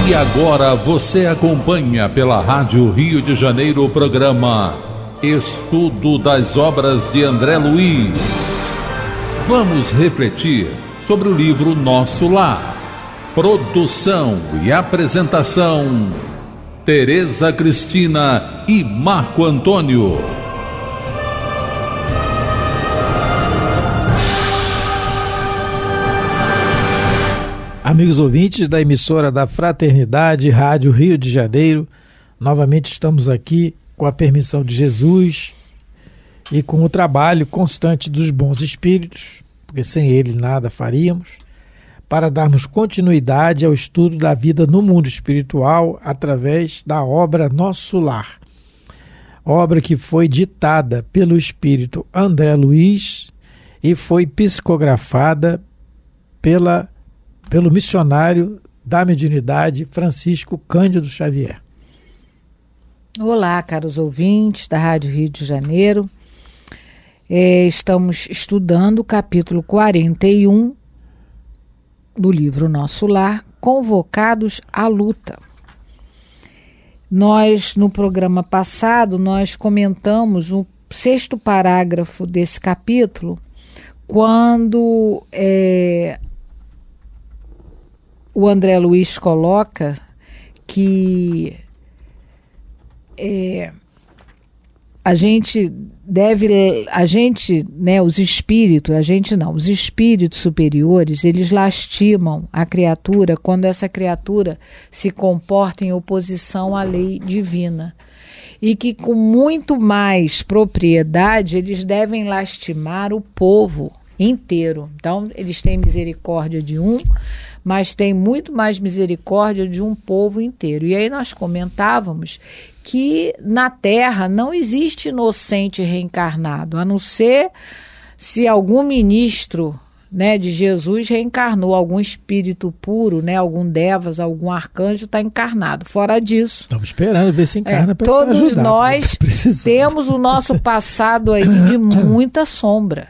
E agora você acompanha pela Rádio Rio de Janeiro o programa Estudo das Obras de André Luiz. Vamos refletir sobre o livro Nosso Lar. Produção e apresentação, Tereza Cristina e Marco Antônio. Amigos ouvintes da emissora da Fraternidade, Rádio Rio de Janeiro, novamente estamos aqui com a permissão de Jesus e com o trabalho constante dos bons espíritos, porque sem ele nada faríamos, para darmos continuidade ao estudo da vida no mundo espiritual através da obra Nosso Lar. Obra que foi ditada pelo espírito André Luiz e foi psicografada pelo missionário da mediunidade Francisco Cândido Xavier. Olá, caros ouvintes da Rádio Rio de Janeiro. Estamos estudando o capítulo 41 do livro Nosso Lar, Convocados à Luta. No programa passado, nós comentamos o 6º parágrafo desse capítulo, quando o André Luiz coloca que os espíritos superiores, eles lastimam a criatura quando essa criatura se comporta em oposição à lei divina. E que com muito mais propriedade eles devem lastimar o povo inteiro. Então, eles têm misericórdia de um, mas têm muito mais misericórdia de um povo inteiro. E aí nós comentávamos que na Terra não existe inocente reencarnado, a não ser se algum ministro, de Jesus reencarnou, algum espírito puro, algum devas, algum arcanjo está encarnado. Fora disso, estamos esperando ver se encarna para todos ajudar, nós temos o nosso passado aí de muita sombra,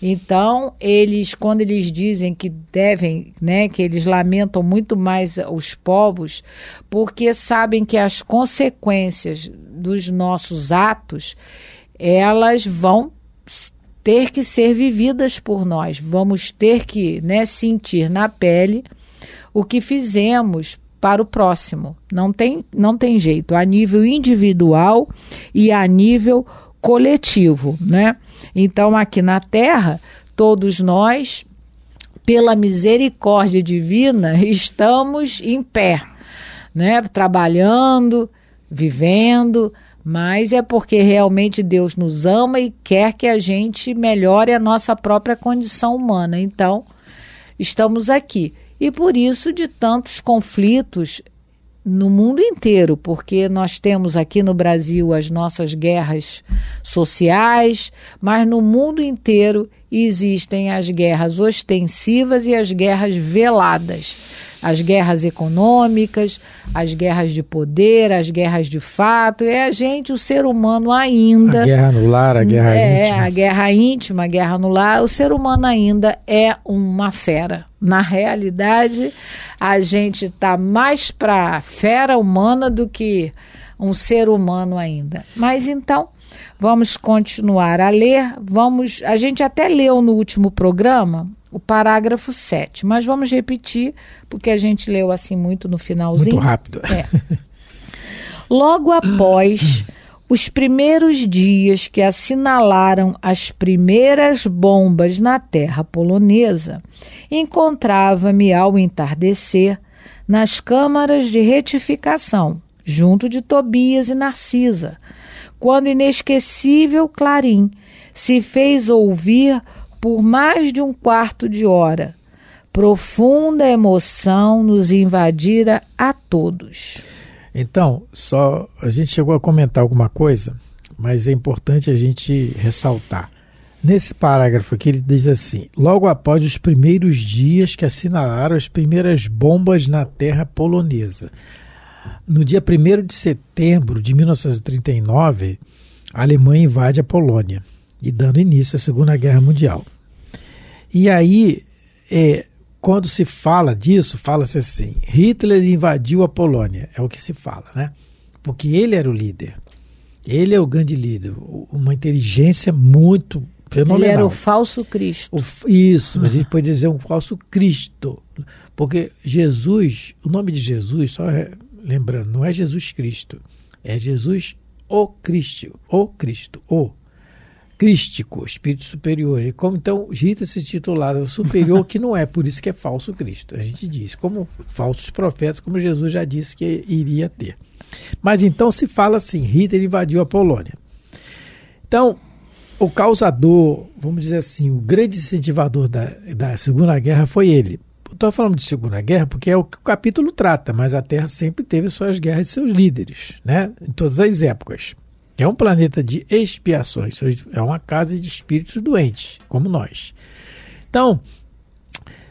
Então, quando eles dizem que devem, que eles lamentam muito mais os povos, porque sabem que as consequências dos nossos atos, elas vão ter que ser vividas por nós. Vamos ter que, sentir na pele o que fizemos para o próximo. Não tem jeito, a nível individual e a nível coletivo, Então, aqui na Terra, todos nós, pela misericórdia divina, estamos em pé, trabalhando, vivendo, mas é porque realmente Deus nos ama e quer que a gente melhore a nossa própria condição humana. Então, estamos aqui. E por isso de tantos conflitos no mundo inteiro, porque nós temos aqui no Brasil as nossas guerras sociais, mas no mundo inteiro existem as guerras ostensivas e as guerras veladas, as guerras econômicas, as guerras de poder, as guerras de fato. O ser humano ainda... A guerra no lar, a guerra íntima. A guerra íntima, a guerra no lar. O ser humano ainda é uma fera. Na realidade, a gente está mais para fera humana do que um ser humano ainda. Mas então, vamos continuar a ler. A gente até leu no último programa o parágrafo 7, mas vamos repetir, porque a gente leu assim muito no finalzinho. Muito rápido. Logo após os primeiros dias que assinalaram as primeiras bombas na terra polonesa, encontrava-me ao entardecer nas câmaras de retificação, junto de Tobias e Narcisa, quando inesquecível clarim se fez ouvir por mais de um quarto de hora. Profunda emoção nos invadira a todos. Então, a gente chegou a comentar alguma coisa, mas é importante a gente ressaltar. Nesse parágrafo aqui ele diz assim: logo após os primeiros dias que assinalaram as primeiras bombas na terra polonesa. No dia 1º de setembro de 1939, a Alemanha invade a Polônia e dando início à Segunda Guerra Mundial. E aí quando se fala disso, fala-se assim, Hitler invadiu a Polônia, é o que se fala, né? Porque ele era o líder, ele é o grande líder, uma inteligência muito fenomenal. Ele era o falso Cristo. Isso, a gente pode dizer um falso Cristo, porque Jesus, o nome de Jesus, só lembrando, não é Jesus Cristo, é Jesus o Cristo, crístico, espírito superior. E como então Hitler se titulava superior, que não é, por isso que é falso Cristo. A gente diz, como falsos profetas, como Jesus já disse que iria ter. Mas então se fala assim, Hitler invadiu a Polônia. Então, o causador, vamos dizer assim, o grande incentivador da Segunda Guerra foi ele. Estou falando de Segunda Guerra porque é o que o capítulo trata, mas a Terra sempre teve suas guerras e seus líderes, né? Em todas as épocas. É um planeta de expiações, é uma casa de espíritos doentes, como nós. Então,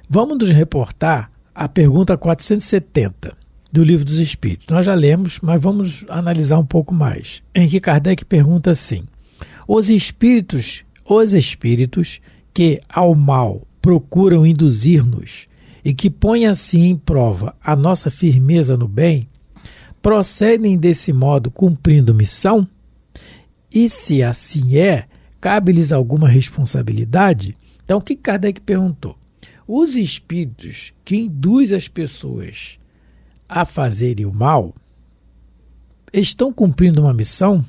vamos nos reportar à pergunta 470 do Livro dos Espíritos. Nós já lemos, mas vamos analisar um pouco mais. Em que Kardec pergunta assim, os espíritos que ao mal procuram induzir-nos e que põem assim em prova a nossa firmeza no bem, procedem desse modo cumprindo missão? E se assim é, cabe-lhes alguma responsabilidade? Então, o que Kardec perguntou? Os espíritos que induzem as pessoas a fazerem o mal estão cumprindo uma missão?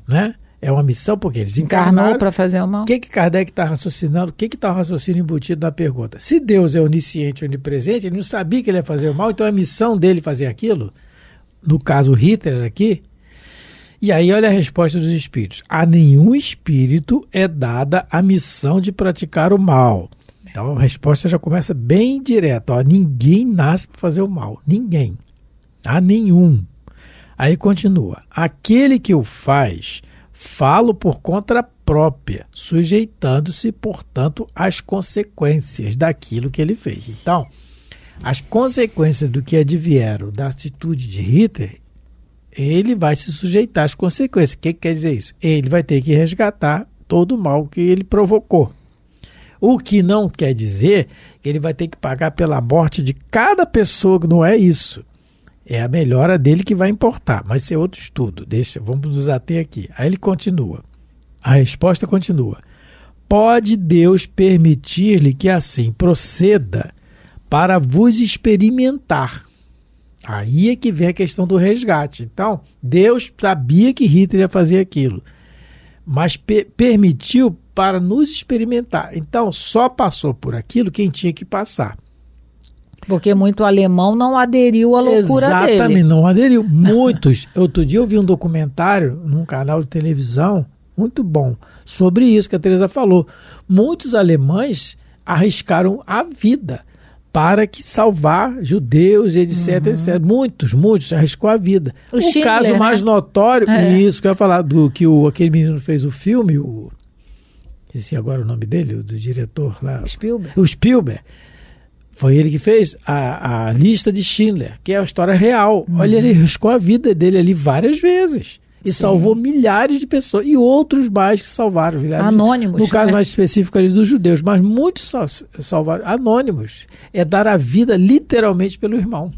Né? É uma missão porque eles encarnou para fazer o mal. O que Kardec está raciocinando? O que está o raciocínio embutido na pergunta? Se Deus é onisciente, onipresente, ele não sabia que ele ia fazer o mal, então a missão dele fazer aquilo, no caso Hitler aqui. E aí olha a resposta dos espíritos. A nenhum espírito é dada a missão de praticar o mal. Então a resposta já começa bem direta. Ó, ninguém nasce para fazer o mal. Ninguém. A nenhum. Aí continua. Aquele que o faz, falo por conta própria, sujeitando-se, portanto, às consequências daquilo que ele fez. Então, as consequências do que advieram da atitude de Hitler, ele vai se sujeitar às consequências. O que quer dizer isso? Ele vai ter que resgatar todo o mal que ele provocou. O que não quer dizer que ele vai ter que pagar pela morte de cada pessoa, que não é isso. É a melhora dele que vai importar, mas isso é outro estudo. Vamos nos ater aqui. Aí ele continua. A resposta continua. Pode Deus permitir-lhe que assim proceda para vos experimentar. Aí é que vem a questão do resgate. Então, Deus sabia que Hitler ia fazer aquilo, mas permitiu para nos experimentar. Então, só passou por aquilo quem tinha que passar. Porque muito alemão não aderiu à loucura dele. Exatamente, não aderiu. Muitos. Outro dia eu vi um documentário num canal de televisão, muito bom, sobre isso que a Teresa falou. Muitos alemães arriscaram a vida para que salvar judeus, etc, etc. Muitos arriscou a vida. O Schindler, caso mais notório, isso que eu ia falar, do que aquele menino fez o filme, esqueci agora o nome dele, do diretor lá. O Spielberg. Foi ele que fez a lista de Schindler, que é a história real. Olha, ele arriscou a vida dele ali várias vezes. E salvou milhares de pessoas. E outros mais que salvaram. Anônimos. No caso mais específico ali dos judeus. Mas muitos salvaram. Anônimos. É dar a vida literalmente pelo irmão.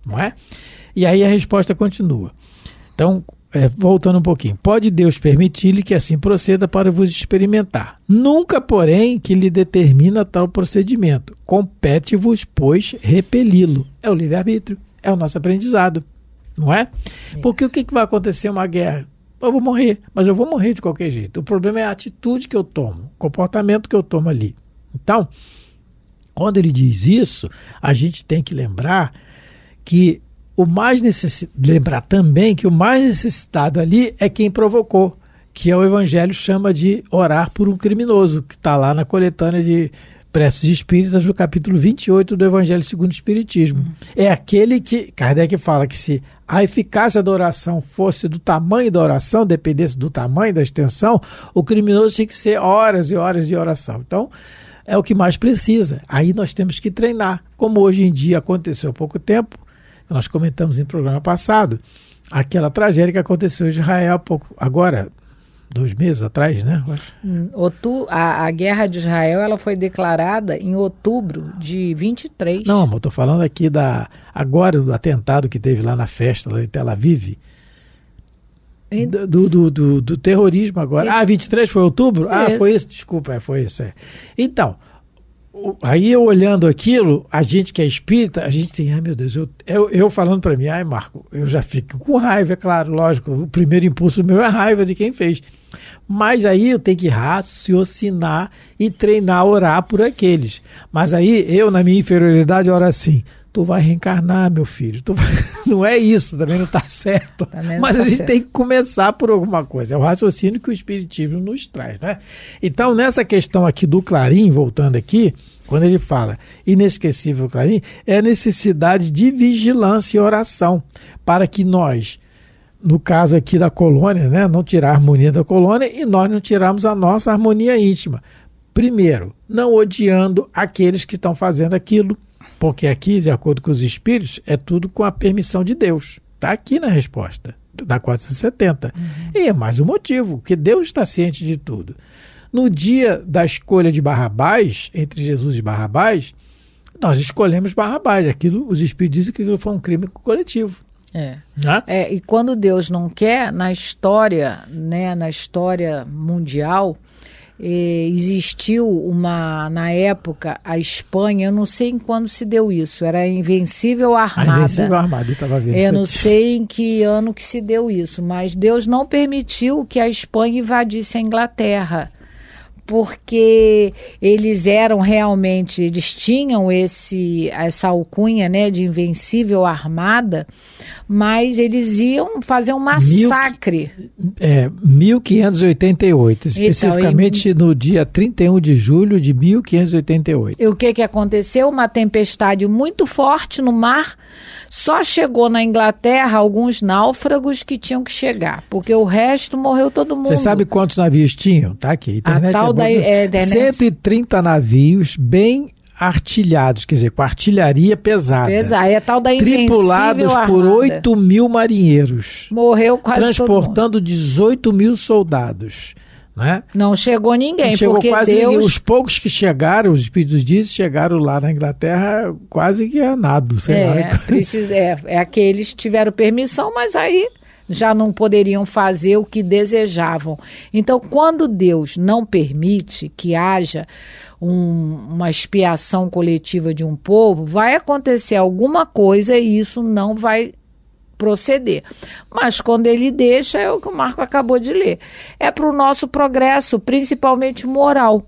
Não é? E aí a resposta continua. Então, voltando um pouquinho. Pode Deus permitir-lhe que assim proceda para vos experimentar. Nunca, porém, que lhe determina tal procedimento. Compete-vos, pois, repeli-lo. É o livre-arbítrio. É o nosso aprendizado. Não é? Porque o que vai acontecer em uma guerra? Eu vou morrer, mas eu vou morrer de qualquer jeito. O problema é a atitude que eu tomo, o comportamento que eu tomo ali. Então, quando ele diz isso, a gente tem que lembrar que lembrar também que o mais necessitado ali é quem provocou, que é o Evangelho chama de orar por um criminoso, que está lá na coletânea de Preces Espíritas, no capítulo 28 do Evangelho segundo o Espiritismo. É aquele que, Kardec fala que se a eficácia da oração fosse do tamanho da oração, dependesse do tamanho da extensão, o criminoso tinha que ser horas e horas de oração. Então, é o que mais precisa. Aí nós temos que treinar. Como hoje em dia aconteceu há pouco tempo, nós comentamos em programa passado, aquela tragédia que aconteceu em Israel agora, 2 meses atrás, né? A Guerra de Israel ela foi declarada em outubro de 23. Não, amor, estou falando aqui agora do atentado que teve lá na festa, lá em Tel Aviv. Do terrorismo agora. 23 foi outubro? Isso. Foi isso, desculpa, foi isso. Então, aí eu olhando aquilo, a gente que é espírita, a gente tem, ai meu Deus, eu falando para mim, ai Marco, eu já fico com raiva, é claro, lógico, o primeiro impulso meu é raiva de quem fez. Mas aí eu tenho que raciocinar e treinar, orar por aqueles. Mas aí eu, na minha inferioridade, oro assim, tu vai reencarnar, meu filho. Não é isso, também não está certo. Mas a gente tem que começar por alguma coisa. É o raciocínio que o Espiritismo nos traz, né? Então, nessa questão aqui do Clarim, voltando aqui, quando ele fala inesquecível Clarim, é a necessidade de vigilância e oração para que nós, no caso aqui da colônia, né, não tirar a harmonia da colônia e nós não tirarmos a nossa harmonia íntima. Primeiro, não odiando aqueles que estão fazendo aquilo, porque aqui, de acordo com os espíritos, é tudo com a permissão de Deus. Está aqui na resposta da 470. E é mais um motivo, porque Deus está ciente de tudo. No dia da escolha de Barrabás, entre Jesus e Barrabás, nós escolhemos Barrabás. Aquilo, os espíritos dizem que aquilo foi um crime coletivo. E quando Deus não quer, na história, né, na história mundial, existiu na época, a Espanha, eu não sei em quando se deu isso, era a Invencível Armada. A Invencível Armada, eu estava vendo isso. Eu não sei em que ano que se deu isso, mas Deus não permitiu que a Espanha invadisse a Inglaterra, porque eles eram realmente, eles tinham essa alcunha, né, de Invencível Armada, mas eles iam fazer um massacre. 1588, especificamente no dia 31 de julho de 1588. E o que aconteceu? Uma tempestade muito forte no mar, só chegou na Inglaterra alguns náufragos que tinham que chegar, porque o resto morreu todo mundo. Você sabe quantos navios tinham? Tá aqui, internet internet. 130 navios bem artilhados, quer dizer, com artilharia pesada. É tal da tripulados por 8 mil marinheiros. Morreu quase transportando 18 mil soldados. Né? Não chegou ninguém. Não chegou porque quase Deus... ninguém. Os poucos que chegaram, os espíritos dizem, chegaram lá na Inglaterra quase que a nado. Aqueles tiveram permissão, mas aí já não poderiam fazer o que desejavam. Então, quando Deus não permite que haja uma expiação coletiva de um povo, vai acontecer alguma coisa e isso não vai proceder. Mas quando ele deixa, é o que o Marco acabou de ler. É para o nosso progresso, principalmente moral.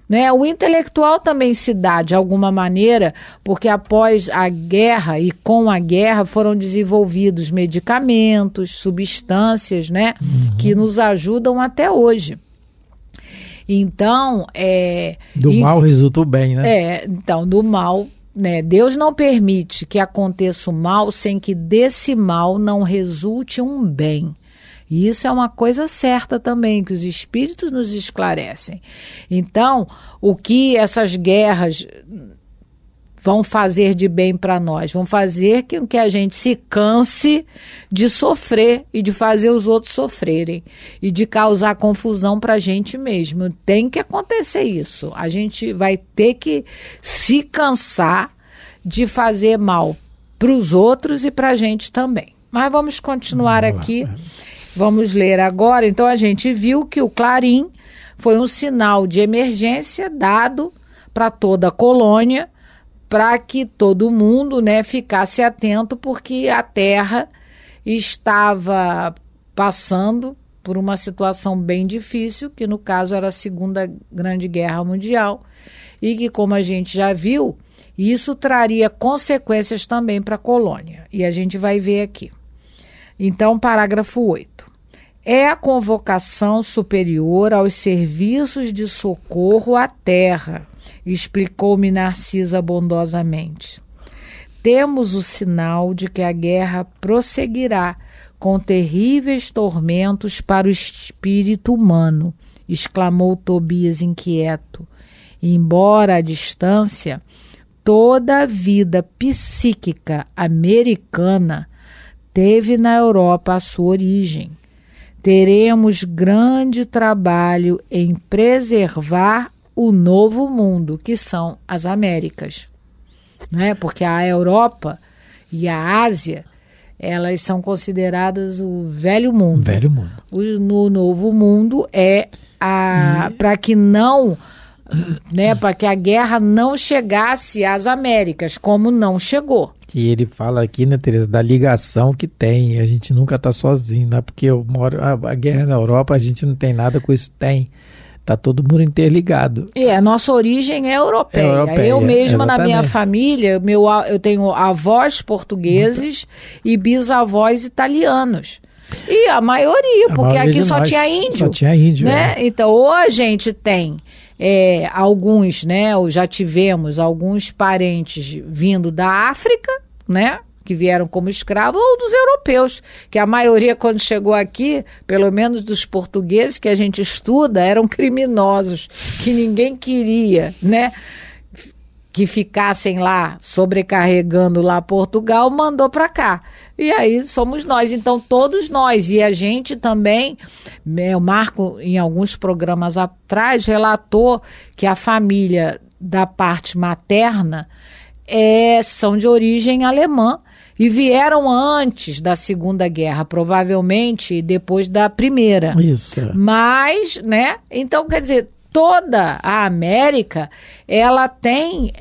Né? O intelectual também se dá de alguma maneira, porque após a guerra e com a guerra foram desenvolvidos medicamentos, substâncias, né? Que nos ajudam até hoje. Então, do mal resulta o bem, né? Então, do mal, né? Deus não permite que aconteça o mal sem que desse mal não resulte um bem. E isso é uma coisa certa também, que os espíritos nos esclarecem. Então, o que essas guerras vão fazer de bem para nós? Vão fazer com que a gente se canse de sofrer e de fazer os outros sofrerem e de causar confusão para a gente mesmo. Tem que acontecer isso. A gente vai ter que se cansar de fazer mal para os outros e para a gente também. Mas vamos continuar aqui. Vamos ler agora. Então, a gente viu que o Clarim foi um sinal de emergência dado para toda a colônia, para que todo mundo, né, ficasse atento, porque a Terra estava passando por uma situação bem difícil, que no caso era a Segunda Grande Guerra Mundial, e que, como a gente já viu, isso traria consequências também para a colônia. E a gente vai ver aqui. Então, parágrafo 8. É a convocação superior aos serviços de socorro à terra, explicou-me Narcisa bondosamente. Temos o sinal de que a guerra prosseguirá com terríveis tormentos para o espírito humano, exclamou Tobias inquieto. Embora à distância, toda a vida psíquica americana teve na Europa a sua origem. teremos grande trabalho em preservar o novo mundo, que são as Américas, né? Porque a Europa e a Ásia, elas são consideradas o velho mundo. Velho mundo. No novo mundo é para que não, né, para que a guerra não chegasse às Américas, como não chegou. Que ele fala aqui, né, Tereza, da ligação que tem. A gente nunca está sozinho, não é porque eu moro a guerra na Europa, a gente não tem nada com isso, tem. Tá todo mundo interligado. A nossa origem é europeia. Eu mesma, exatamente. Na minha família, eu tenho avós portugueses e bisavós italianos. E a maioria, porque aqui só tinha índio. Só tinha índio, né? Então, ou a gente tem alguns, né? Ou já tivemos alguns parentes vindo da África, né? Que vieram como escravos, ou dos europeus, que a maioria, quando chegou aqui, pelo menos dos portugueses que a gente estuda, eram criminosos, que ninguém queria, né? Que ficassem lá sobrecarregando lá Portugal, mandou para cá. E aí somos nós, então todos nós. E a gente também, o Marco, em alguns programas atrás, relatou que a família da parte materna são de origem alemã e vieram antes da Segunda Guerra, provavelmente depois da Primeira. Isso. Mas, né? Então, quer dizer, toda a América, ela tem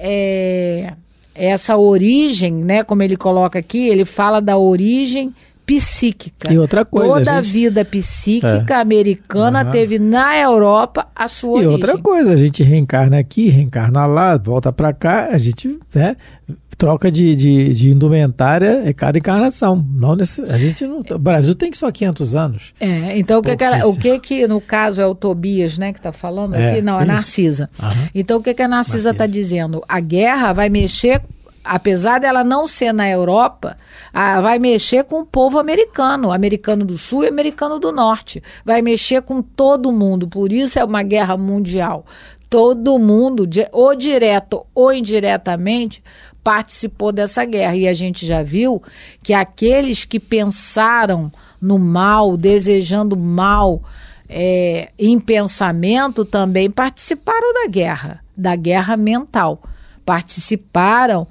essa origem, né? Como ele coloca aqui, ele fala da origem psíquica. E outra coisa, toda a vida psíquica americana teve na Europa a sua origem. E outra coisa, a gente reencarna aqui, reencarna lá, volta para cá, a gente, né, troca de indumentária cada encarnação. A gente não, o Brasil tem só 500 anos. Então o que no caso é o Tobias, né, que está falando aqui? Não, é a Narcisa. Então o que a Narcisa está dizendo? A guerra vai mexer, apesar dela não ser na Europa, vai mexer com o povo americano, americano do Sul e americano do Norte. Vai mexer com todo mundo, por isso é uma guerra mundial. Todo mundo, ou direto ou indiretamente, participou dessa guerra. E a gente já viu que aqueles que pensaram no mal, desejando mal em pensamento, também participaram da guerra mental. Participaram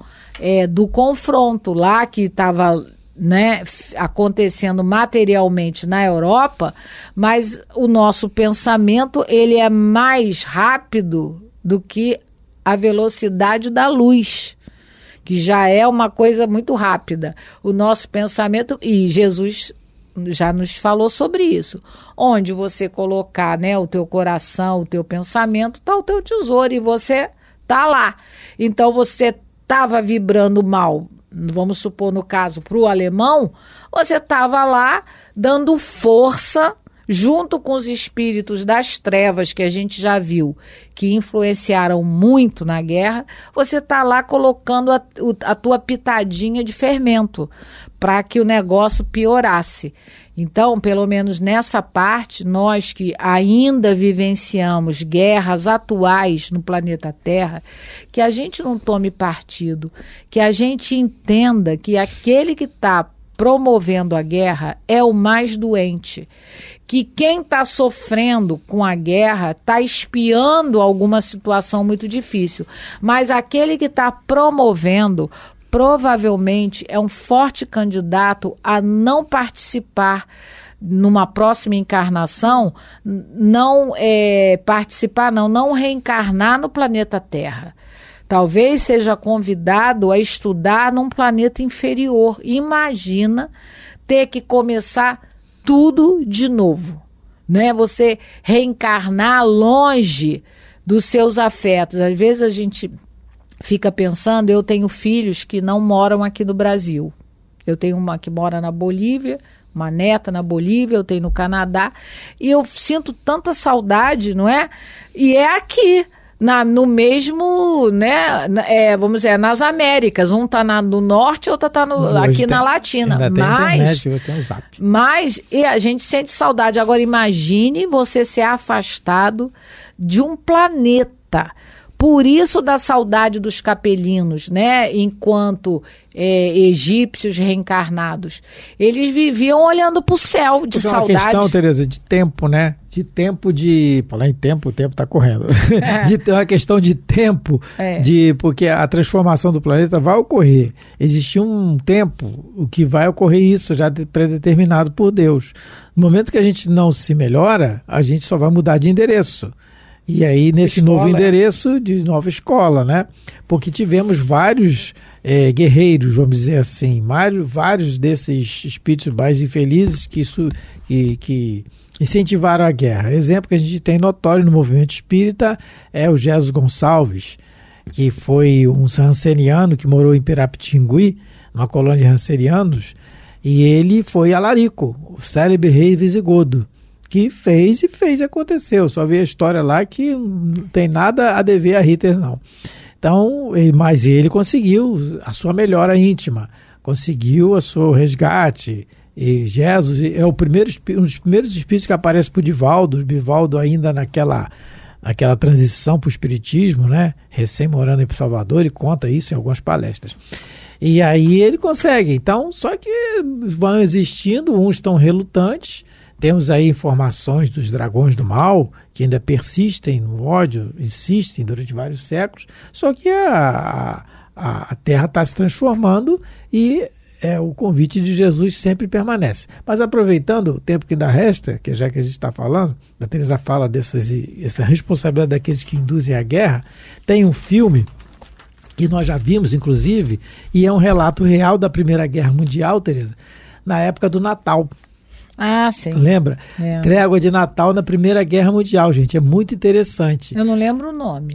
do confronto lá que estava, né, acontecendo materialmente na Europa, mas o nosso pensamento ele é mais rápido do que a velocidade da luz, que já é uma coisa muito rápida. O nosso pensamento, e Jesus já nos falou sobre isso, onde você colocar, né, o teu coração, o teu pensamento, está o teu tesouro e você está lá. Então você estava vibrando mal, vamos supor no caso para o alemão, você estava lá dando força junto com os espíritos das trevas que a gente já viu, que influenciaram muito na guerra, você está lá colocando a tua pitadinha de fermento para que o negócio piorasse. Então, pelo menos nessa parte, nós que ainda vivenciamos guerras atuais no planeta Terra, que a gente não tome partido, que a gente entenda que aquele que está promovendo a guerra é o mais doente, que quem está sofrendo com a guerra está espiando alguma situação muito difícil, mas aquele que está promovendo provavelmente é um forte candidato a não participar numa próxima encarnação, não reencarnar no planeta Terra. Talvez seja convidado a estudar num planeta inferior. Imagina ter que começar tudo de novo, né? Você reencarnar longe dos seus afetos. Às vezes a gente fica pensando, eu tenho filhos que não moram aqui no Brasil. Eu tenho uma que mora na Bolívia, uma neta na Bolívia, eu tenho no Canadá, e eu sinto tanta saudade, não é? E é aqui, no mesmo, né, vamos dizer, nas Américas. Um está no norte, outro está aqui na Latina. Mas e a gente sente saudade. Agora imagine você ser afastado de um planeta Por isso da saudade dos capelinos, né? Enquanto egípcios reencarnados. Eles viviam olhando para o céu de saudade. É uma questão, Tereza, de tempo, né? De tempo de... Falar em tempo, o tempo está correndo. É uma questão de tempo, porque a transformação do planeta vai ocorrer. Existe um tempo o que vai ocorrer isso, já predeterminado por Deus. No momento que a gente não se melhora, a gente só vai mudar de endereço. E aí, nesse novo endereço, de nova escola, né? Porque tivemos vários guerreiros, vamos dizer assim, vários desses espíritos mais infelizes que incentivaram a guerra. Exemplo que a gente tem notório no movimento espírita é o Jesus Gonçalves, que foi um ranceniano que morou em Pirapitingui, numa colônia de rancenianos, e ele foi Alarico, o célebre rei visigodo, que fez e aconteceu. Só vi a história lá que não tem nada a dever a Hitler, não. Então, mas ele conseguiu a sua melhora íntima, conseguiu o seu resgate. E Jesus é um dos primeiros espíritos que aparece para o Divaldo ainda naquela transição para o espiritismo, né? Recém morando em Salvador, e conta isso em algumas palestras. E aí ele consegue. Então, só que vão existindo, uns estão relutantes. Temos aí informações dos dragões do mal, que ainda persistem no ódio, insistem durante vários séculos, só que a Terra está se transformando e o convite de Jesus sempre permanece. Mas aproveitando o tempo que ainda resta, que já que a gente está falando, a Teresa fala essa responsabilidade daqueles que induzem a guerra, tem um filme que nós já vimos, inclusive, e é um relato real da Primeira Guerra Mundial, Teresa, na época do Natal. Ah, sim. Lembra? Trégua de Natal na Primeira Guerra Mundial, gente. É muito interessante. Eu não lembro o nome.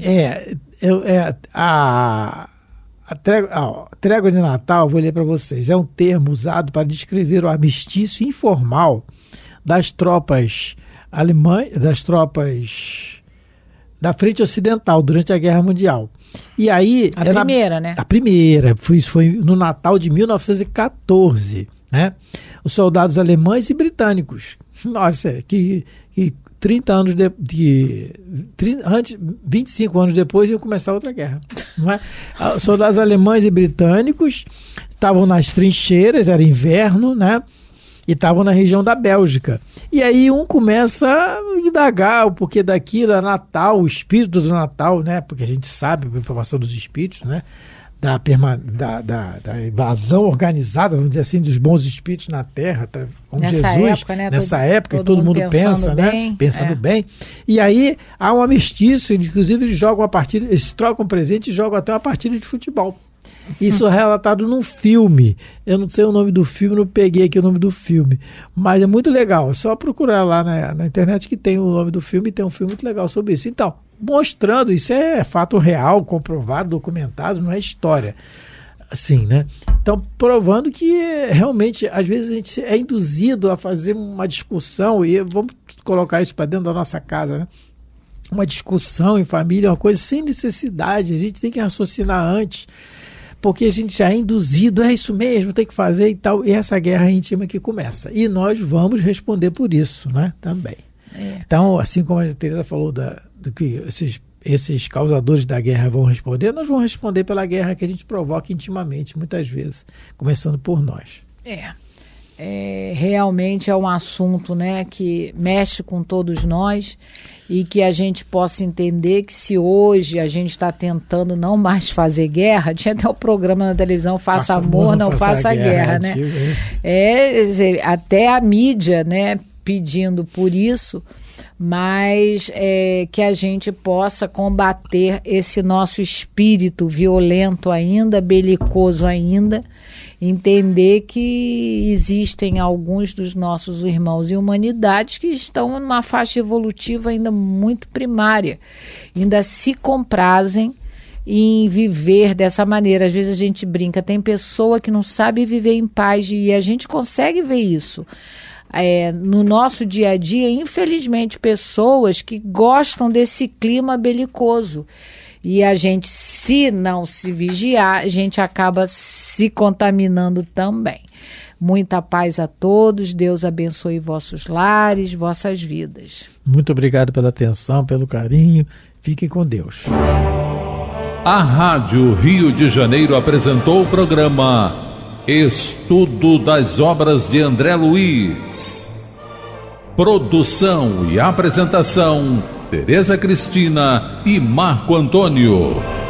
A Trégua de Natal, vou ler para vocês, é um termo usado para descrever o armistício informal das tropas alemãs, das tropas da frente ocidental durante a Guerra Mundial. E aí... A primeira, né? A primeira. Foi no Natal de 1914, né? Os soldados alemães e britânicos. Nossa, que 30 anos 25 anos depois iam começar outra guerra. Não é? Os soldados alemães e britânicos estavam nas trincheiras, era inverno, né? E estavam na região da Bélgica. E aí um começa a indagar o porquê daquilo, é Natal, o espírito do Natal, né? Porque a gente sabe a informação dos espíritos, né? Da invasão organizada, vamos dizer assim, dos bons espíritos na Terra, com Jesus, nessa época, todo mundo pensa, bem, né? Pensando bem. E aí há um armistício, inclusive eles jogam uma partida, eles trocam presente e jogam até uma partida de futebol. Isso é relatado num filme. Eu não sei o nome do filme, não peguei aqui o nome do filme. Mas é muito legal. É só procurar lá na internet que tem o nome do filme, e tem um filme muito legal sobre isso. Então, mostrando, isso é fato real, comprovado, documentado, não é história. Assim, né? Então, provando que realmente, às vezes, a gente é induzido a fazer uma discussão, e vamos colocar isso para dentro da nossa casa, né? Uma discussão em família, uma coisa sem necessidade. A gente tem que raciocinar antes, porque a gente já é induzido, é isso mesmo, tem que fazer e tal, e essa guerra íntima que começa. E nós vamos responder por isso, né? Também. Então, assim como a Teresa falou do que esses causadores da guerra vão responder, nós vamos responder pela guerra que a gente provoca intimamente, muitas vezes, começando por nós. Realmente é um assunto, né, que mexe com todos nós, e que a gente possa entender que se hoje a gente está tentando não mais fazer guerra, tinha até o programa na televisão, faça amor, não faça guerra, né? Até a mídia, né, pedindo por isso, mas que a gente possa combater esse nosso espírito violento ainda, belicoso ainda, entender que existem alguns dos nossos irmãos e humanidades que estão numa faixa evolutiva ainda muito primária, ainda se comprazem em viver dessa maneira. Às vezes a gente brinca, tem pessoa que não sabe viver em paz, e a gente consegue ver isso. No nosso dia a dia, infelizmente, pessoas que gostam desse clima belicoso. E a gente, se não se vigiar, a gente acaba se contaminando também. Muita paz a todos, Deus abençoe vossos lares, vossas vidas. Muito obrigado pela atenção, pelo carinho. Fiquem com Deus. A Rádio Rio de Janeiro apresentou o programa Estudo das Obras de André Luiz. Produção e apresentação: Tereza Cristina e Marco Antônio.